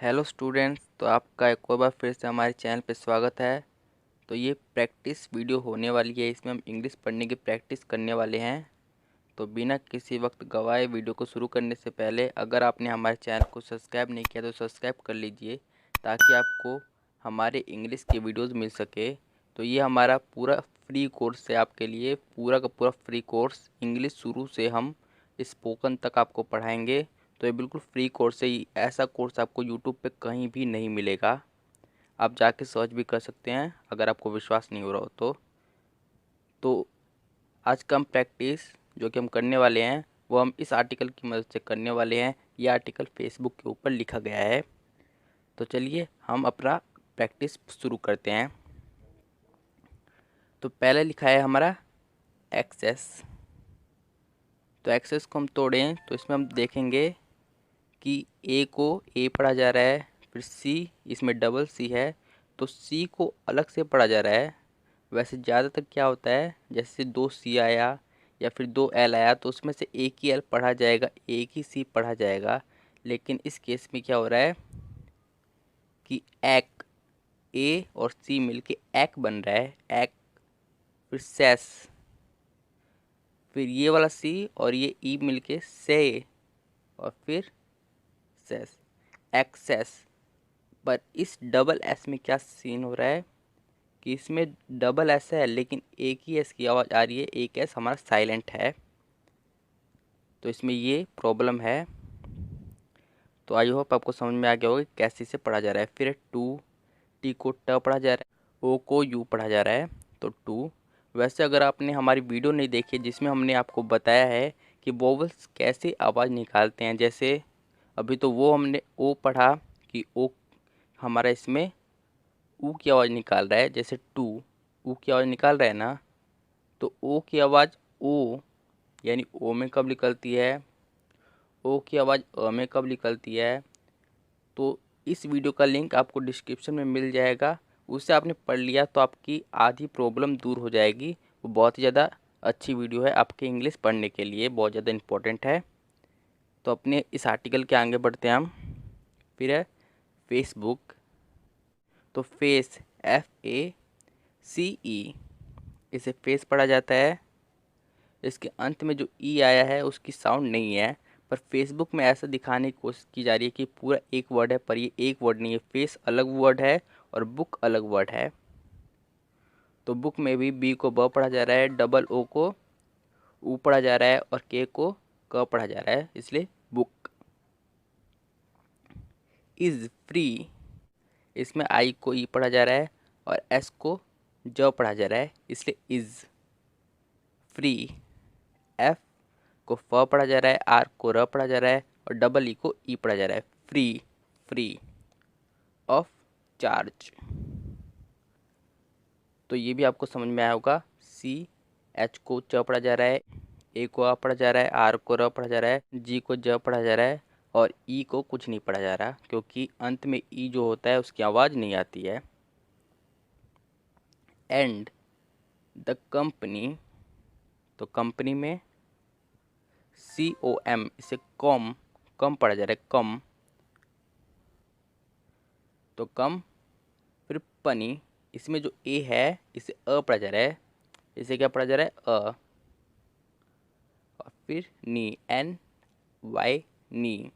Hello students, तो आपका एक और बार फिर से हमारे चैनल पे स्वागत है। तो ये प्रैक्टिस वीडियो होने वाली है, इसमें हम इंग्लिश पढ़ने की प्रैक्टिस करने वाले हैं। तो बिना किसी वक्त गवाए वीडियो को शुरू करने से पहले अगर आपने हमारे चैनल को सब्सक्राइब नहीं किया तो सब्सक्राइब कर लीजिए, ताकि आपको हमारे इंग्लिश के वीडियोज़ मिल सके। तो ये हमारा पूरा फ्री कोर्स है आपके लिए, पूरा का पूरा फ्री कोर्स। इंग्लिश शुरू से हम स्पोकन तक आपको पढ़ाएंगे। तो ये बिल्कुल फ्री कोर्स है, ऐसा कोर्स आपको यूट्यूब पे कहीं भी नहीं मिलेगा। आप जाके सर्च भी कर सकते हैं अगर आपको विश्वास नहीं हो रहा हो तो आज का हम प्रैक्टिस जो कि हम करने वाले हैं वो हम इस आर्टिकल की मदद से करने वाले हैं। ये आर्टिकल फेसबुक के ऊपर लिखा गया है। तो चलिए हम अपना प्रैक्टिस शुरू करते हैं। तो पहले लिखा है हमारा एक्सेस। तो एक्सेस को हम तोड़ें तो इसमें हम देखेंगे कि ए को ए पढ़ा जा रहा है, फिर सी, इसमें डबल सी है तो सी को अलग से पढ़ा जा रहा है। वैसे ज़्यादातर क्या होता है, जैसे दो सी आया या फिर दो एल आया तो उसमें से एक ही एल पढ़ा जाएगा, एक ही सी पढ़ा जाएगा। लेकिन इस केस में क्या हो रहा है कि एक, ए और सी मिलके एक बन रहा है, एक। फिर सेस, फिर ये वाला सी और ये ई मिलके से, और फिर सेस, एक्सेस। पर इस डबल एस में क्या सीन हो रहा है कि इसमें डबल एस है लेकिन एक ही एस की आवाज़ आ रही है, एक एस हमारा साइलेंट है। तो इसमें ये प्रॉब्लम है। तो आई होप आपको समझ में आ गया होगा कि कैसे इसे पढ़ा जा रहा है। फिर टू, टी को ट पढ़ा जा रहा है, ओ को यू पढ़ा जा रहा है, तो टू। वैसे अगर आपने हमारी वीडियो नहीं देखी जिसमें हमने आपको बताया है कि वोवल्स कैसे आवाज़ निकालते हैं, जैसे अभी तो वो हमने ओ पढ़ा कि ओ हमारा इसमें ऊ की आवाज़ निकाल रहा है, जैसे टू ऊ की आवाज़ निकाल रहा है ना। तो ओ की आवाज़ ओ यानी ओ में कब निकलती है, ओ की आवाज़ अ में कब निकलती है। तो इस वीडियो का लिंक आपको डिस्क्रिप्शन में मिल जाएगा, उससे आपने पढ़ लिया तो आपकी आधी प्रॉब्लम दूर हो जाएगी। वो बहुत ही ज़्यादा अच्छी वीडियो है आपके इंग्लिश पढ़ने के लिए, बहुत ज़्यादा इम्पोर्टेंट है। तो अपने इस आर्टिकल के आगे बढ़ते हैं हम। फिर है फेसबुक। तो फेस, FACE, इसे फेस पढ़ा जाता है। इसके अंत में जो ई आया है उसकी साउंड नहीं है, पर फेसबुक में ऐसा दिखाने की कोशिश की जा रही है कि पूरा एक वर्ड है, पर ये एक वर्ड नहीं है। फेस अलग वर्ड है और बुक अलग वर्ड है। तो बुक में भी बी को ब पढ़ा जा रहा है, डबल ओ को ऊ पढ़ा जा रहा है और के को क पढ़ा जा रहा है, इसलिए बुक। इज़ फ्री, इसमें आई को ई पढ़ा जा रहा है और एस को ज पढ़ा जा रहा है, इसलिए इज़ फ्री। एफ को फ पढ़ा जा रहा है, आर को र पढ़ा जा रहा है और डबल ई को ई पढ़ा जा रहा है, फ्री। Free of charge. तो ये भी आपको समझ में आया होगा। सी, एच को च पढ़ा जा रहा है, ए को आ पढ़ा जा रहा है, आर को र पढ़ा जा रहा है, जी को ज पढ़ा जा रहा है और ई को कुछ नहीं पढ़ा जा रहा, क्योंकि अंत में ई जो होता है उसकी आवाज़ नहीं आती है। एंड द कंपनी, तो कंपनी में COM, इसे कॉम, कम पढ़ा जा रहा है, कम। तो कम। फिर पनी, इसमें जो ए है इसे अ पढ़ा जा रहा है, इसे क्या पढ़ा जा रहा है, अ। और फिर नी, NY, नी।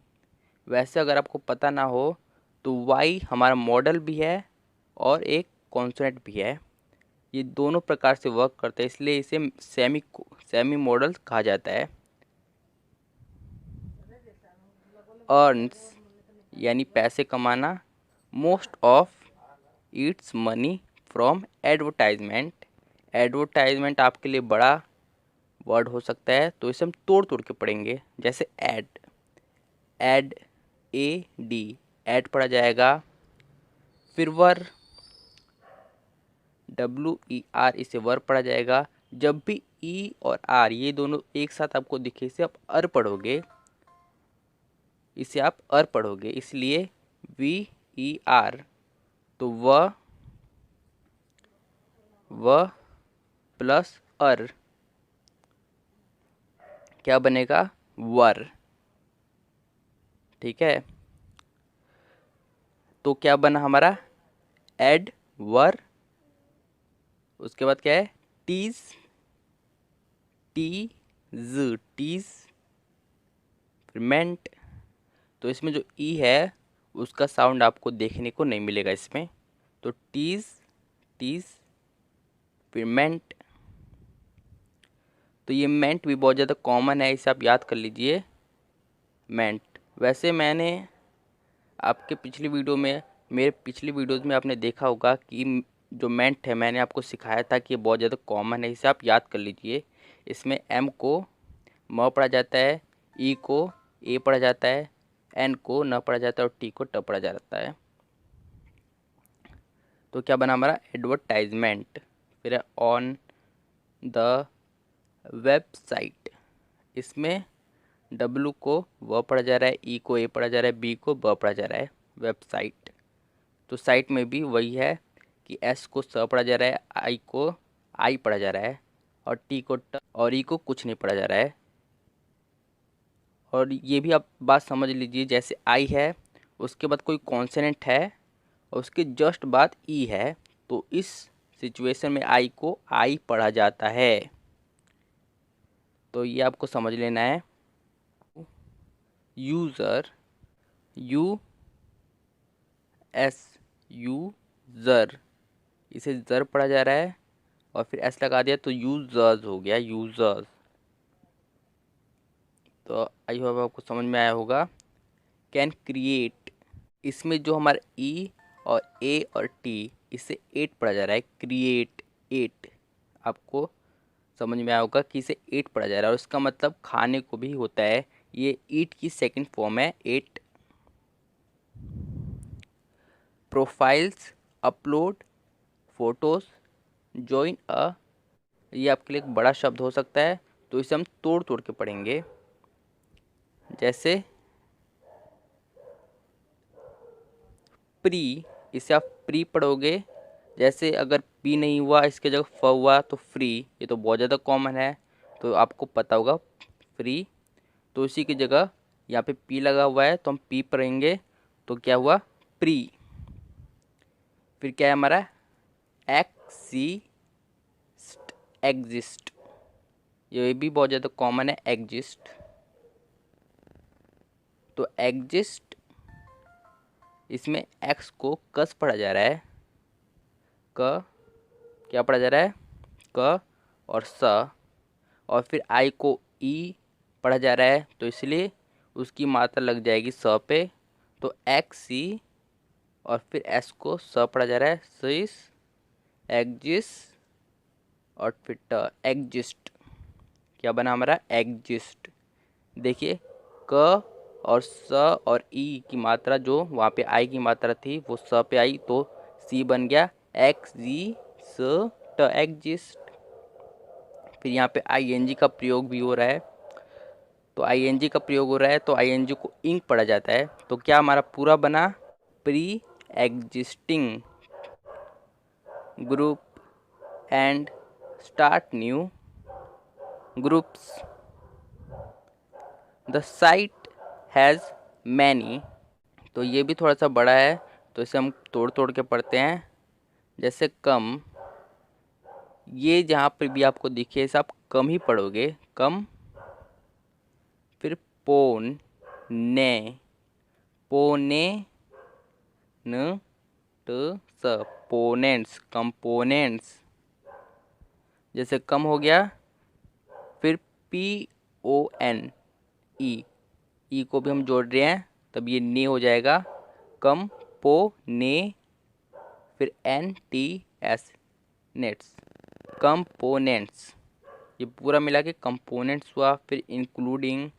वैसे अगर आपको पता ना हो तो वाई हमारा मॉडल भी है और एक कॉन्सोनेंट भी है। ये दोनों प्रकार से वर्क करता है, इसलिए इसे सेमी सेमी मॉडल कहा जाता है। अर्न्स यानी पैसे कमाना, most of its money from advertisement. Advertisement आपके लिए बड़ा वर्ड हो सकता है, तो इसे हम तोड़ तोड़ के पढ़ेंगे। जैसे एड, एड, AD, एड पढ़ा जाएगा। फिर वर, WER, इसे वर पढ़ा जाएगा। जब भी ई और आर ये दोनों एक साथ आपको दिखे इसे आप अर पढ़ोगे, इसे आप अर पढ़ोगे, इसलिए VER। तो व प्लस अर क्या बनेगा, वर। ठीक है। तो क्या बना हमारा एड वर, उसके बाद क्या है टीज, टीज फिर मेंट। तो इसमें जो ई है उसका साउंड आपको देखने को नहीं मिलेगा इसमें, तो टीज टीज फिर मेंट। तो ये मेंट भी बहुत ज़्यादा कॉमन है, इसे आप याद कर लीजिए मेंट। वैसे मैंने आपके पिछली वीडियो में, मेरे पिछली वीडियोज़ में आपने देखा होगा कि जो मेंट है मैंने आपको सिखाया था कि ये बहुत ज़्यादा कॉमन है, इसे आप याद कर लीजिए। इसमें एम को म पढ़ा जाता है, ई को ए पढ़ा जाता है, एन को न पढ़ा जाता है और टी को ट पढ़ा जाता है। तो क्या बना हमारा एडवर्टाइजमेंट। फिर ऑन द वेबसाइट, इसमें डब्लू को व पढ़ा जा रहा है, ई को ए पढ़ा जा रहा है, बी को ब पढ़ा जा रहा है, वेबसाइट। तो साइट में भी वही है कि एस को स पढ़ा जा रहा है, आई को आई पढ़ा जा रहा है और टी को ट और ई को कुछ नहीं पढ़ा जा रहा है। और ये भी आप बात समझ लीजिए, जैसे आई है उसके बाद कोई कॉन्सोनेंट है और उसके जस्ट बाद ई है, तो इस सिचुएशन में आई को आई पढ़ा जाता है। तो ये आपको समझ लेना है। यूज़र, यू एस, यूज़र, इसे ज़र पढ़ा जा रहा है और फिर एस लगा दिया तो यूज़र्स हो गया, यूज़र्स। तो आई होप आपको समझ में आया होगा। कैन क्रिएट, इसमें जो हमारा ई और ए और टी, इसे एट पढ़ा जा रहा है, क्रिएट एट। आपको समझ में आया होगा कि इसे एट पढ़ा जा रहा है और इसका मतलब खाने को भी होता है, ये ईट की सेकंड फॉर्म है ate. Profiles, upload photos, join a, ये आपके लिए एक बड़ा शब्द हो सकता है, तो इसे हम तोड़ तोड़ के पढ़ेंगे। जैसे प्री, इसे आप प्री पढ़ोगे। जैसे अगर पी नहीं हुआ इसके जगह फ हुआ तो फ्री, ये तो बहुत ज़्यादा कॉमन है, तो आपको पता होगा फ्री। तो इसी की जगह यहाँ पे पी लगा हुआ है तो हम पी पढ़ेंगे, तो क्या हुआ प्री। फिर क्या है हमारा एक्सिस्ट, एग्जिस्ट, ये भी बहुत ज़्यादा कॉमन है एग्जिस्ट। तो एग्जिस्ट, इसमें एक्स को कस पढ़ा जा रहा है, क क्या पढ़ा जा रहा है क और स, और फिर आई को ई पढ़ा जा रहा है तो इसलिए उसकी मात्रा लग जाएगी स पे, तो एक्स सी, और फिर एस को स पढ़ा जा रहा है, सिस, एग्जिस्ट, और फिर ट, एग्जिस्ट। क्या बना हमारा एग्जिस्ट। देखिए क और स और ई की मात्रा, जो वहाँ पे आई की मात्रा थी वो स पे आई तो सी बन गया एक्स जी स ट, एग्जिस्ट। फिर यहाँ पे आई एन जी का प्रयोग भी हो रहा है, तो आई एन जी का प्रयोग हो रहा है तो आई एन जी को इंक पढ़ा जाता है, तो क्या हमारा पूरा बना pre existing group and start new groups. The site has many, तो ये भी थोड़ा सा बड़ा है तो इसे हम तोड़ तोड़ के पढ़ते हैं। जैसे कम, ये जहाँ पर भी आपको दिखे इसे आप कम ही पढ़ोगे, कम। फिर पोन ने, पोने न ट स, पोनेंट्स, कंपोनेंट्स। जैसे कम हो गया, फिर पी ओ एन ई, ई को भी हम जोड़ रहे हैं तब ये ने हो जाएगा, कम पो ने, फिर N T S, nets, components. ये पूरा मिला के कंपोनेंट्स हुआ। फिर इंक्लूडिंग,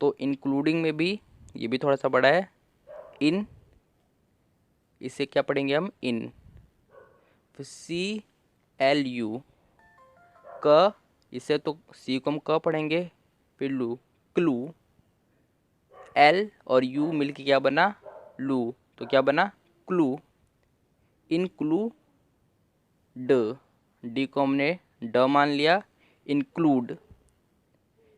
तो इंक्लूडिंग में भी ये भी थोड़ा सा बड़ा है, इन, इसे क्या पढ़ेंगे हम इन। फिर सी एल यू, क, इसे तो सी को हम क पढ़ेंगे, फिर लू, क्लू, एल और यू मिलके क्या बना लू, तो क्या बना क्लू। इंक्लूड, डी को हमने ड मान लिया, इंक्लूड,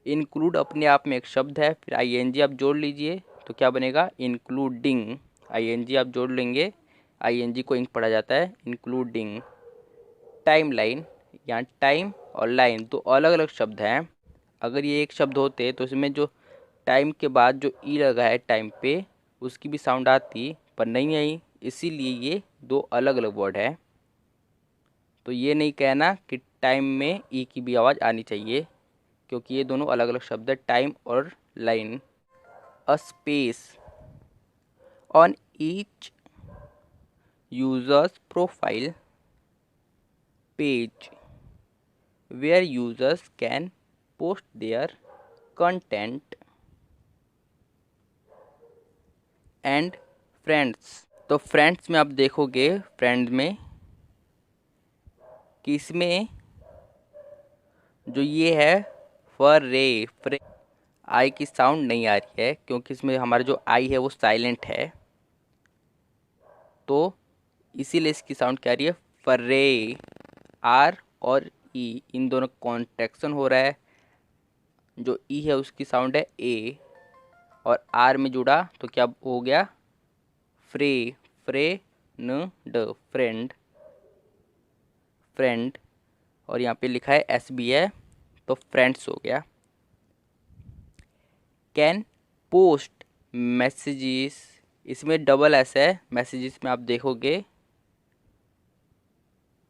इंक्लूड अपने आप में एक शब्द है, फिर आई एन जी आप जोड़ लीजिए तो क्या बनेगा इंक्लूडिंग। आईएनजी आप जोड़ लेंगे, आईएनजी को इंक पढ़ा जाता है, इंक्लूडिंग टाइम लाइन। यहाँ टाइम और लाइन दो अलग अलग शब्द हैं। अगर ये एक शब्द होते तो इसमें जो टाइम के बाद जो ई लगा है टाइम पे, उसकी भी साउंड आती, पर नहीं आई, इसीलिए ये दो अलग अलग वर्ड है। तो ये नहीं कहना कि टाइम में ई की भी आवाज़ आनी चाहिए, क्योंकि ये दोनों अलग अलग शब्द है, टाइम और line. A space on each users profile page where users can post their content and friends। तो फ्रेंड्स में आप देखोगे, फ्रेंड्स में कि इसमें जो ये है फ्रे आई की साउंड नहीं आ रही है, क्योंकि इसमें हमारा जो आई है वो साइलेंट है, तो इसीलिए इसकी साउंड क्या आ रही है, फरे। आर और ई इन दोनों कॉन्ट्रैक्शन हो रहा है, जो ई है उसकी साउंड है ए, और आर में जुड़ा तो क्या हो गया, फ्रे। फ्रे न ड फ्रेंड, फ्रेंड, और यहाँ पे लिखा है एस बी है, तो फ्रेंड्स हो गया। कैन पोस्ट मैसेजेस, इसमें डबल एस है, मैसेजेस में आप देखोगे,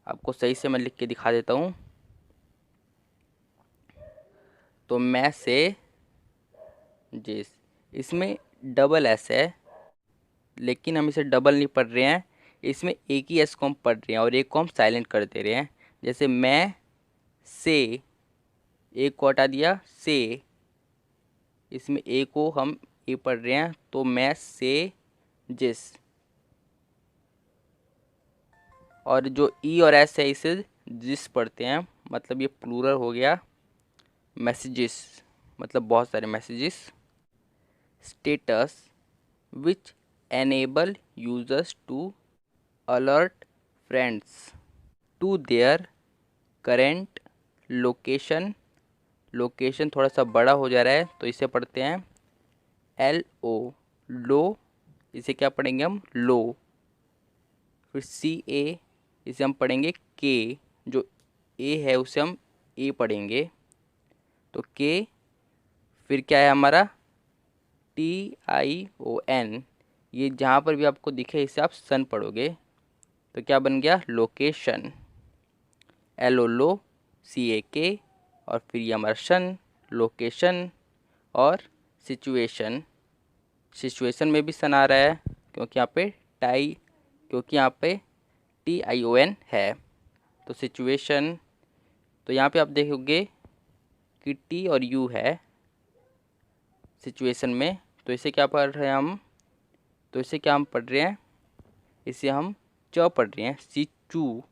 आपको सही से मैं लिख के दिखा देता हूँ। तो मैसेजेस, इसमें डबल एस है, लेकिन हम इसे डबल नहीं पढ़ रहे हैं, इसमें एक ही एस को हम पढ़ रहे हैं और एक को हम साइलेंट कर दे रहे हैं। जैसे मैं से, एक को हटा दिया से, इसमें ए को हम ए पढ़ रहे हैं, तो मैं से जिस, और जो ई और एस है इसे जिस पढ़ते हैं, मतलब ये प्लूरल हो गया, मैसेजेस मतलब बहुत सारे messages. Status which enable users to alert friends to their current location. Location थोड़ा सा बड़ा हो जा रहा है, तो इसे पढ़ते हैं एल ओ, लो, इसे क्या पढ़ेंगे हम, लो। फिर सी ए, इसे हम पढ़ेंगे के, जो ए है उसे हम ए पढ़ेंगे, तो के। फिर क्या है हमारा, टी आई ओ एन, ये जहाँ पर भी आपको दिखे इसे आप सन पढ़ोगे, तो क्या बन गया, लोकेशन। एल ओ लो, सी ए के, और फिर ये हमारा सन, लोकेशन। और सिचुएशन, सिचुएशन में भी सन आ रहा है, क्योंकि यहाँ पे टाई, क्योंकि यहाँ पे टी आई ओ एन है, तो सिचुएशन। तो यहाँ पे आप देखोगे कि टी और यू है सिचुएशन में, तो इसे क्या पढ़ रहे हैं हम, तो इसे क्या हम पढ़ रहे हैं, इसे हम च पढ़ रहे हैं, सिचू,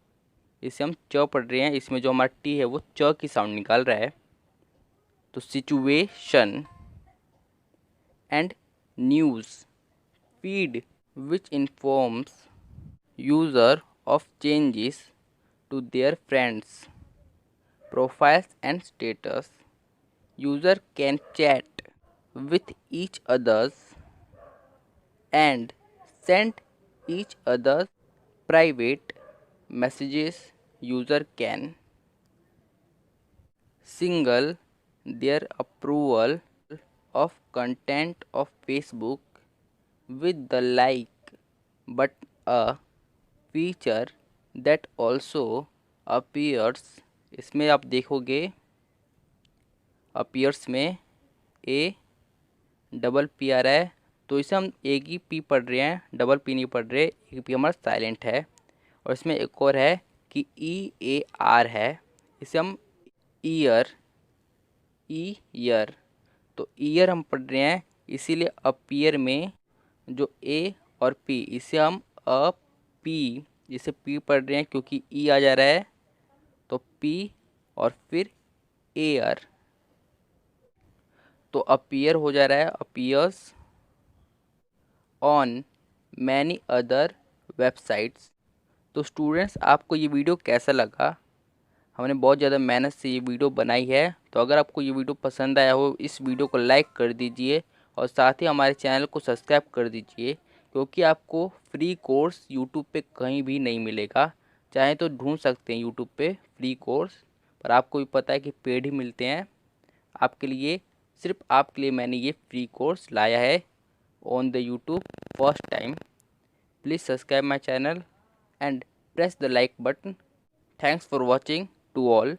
इसे हम च पढ़ रहे हैं, इसमें जो हमारा टी है वो च की साउंड निकाल रहा है, तो situation. And news feed which informs user of changes to their friends profiles and status। User can chat with each others and send each other private messages। User can single their approval of content of Facebook with the like, but a feature that also appears, इसमें आप देखोगे appears में A double P आ रहा है, तो इसे हम एक ही पी पढ़ रहे हैं, डबल पी नहीं पढ़ रहे, एक पी हमारा साइलेंट है। और इसमें एक और है कि ई ए आर है, इसे हम ईयर, ई ईयर, तो ईयर हम पढ़ रहे हैं, इसीलिए अपीयर में जो ए और पी, इसे हम अ पी, जिसे पी पढ़ रहे हैं क्योंकि ई आ जा रहा है, तो पी और फिर एयर, तो अपीयर हो जा रहा है, appears on many other websites. तो स्टूडेंट्स, आपको ये वीडियो कैसा लगा, हमने बहुत ज़्यादा मेहनत से ये वीडियो बनाई है, तो अगर आपको ये वीडियो पसंद आया हो, इस वीडियो को लाइक कर दीजिए और साथ ही हमारे चैनल को सब्सक्राइब कर दीजिए, क्योंकि आपको फ्री कोर्स यूट्यूब पे कहीं भी नहीं मिलेगा। चाहे तो ढूंढ सकते हैं यूट्यूब पे फ्री कोर्स, पर आपको भी पता है कि पेड ही मिलते हैं। आपके लिए, सिर्फ आपके लिए मैंने ये फ्री कोर्स लाया है on the YouTube first time. Please subscribe my channel and press the like button. Thanks for watching to all.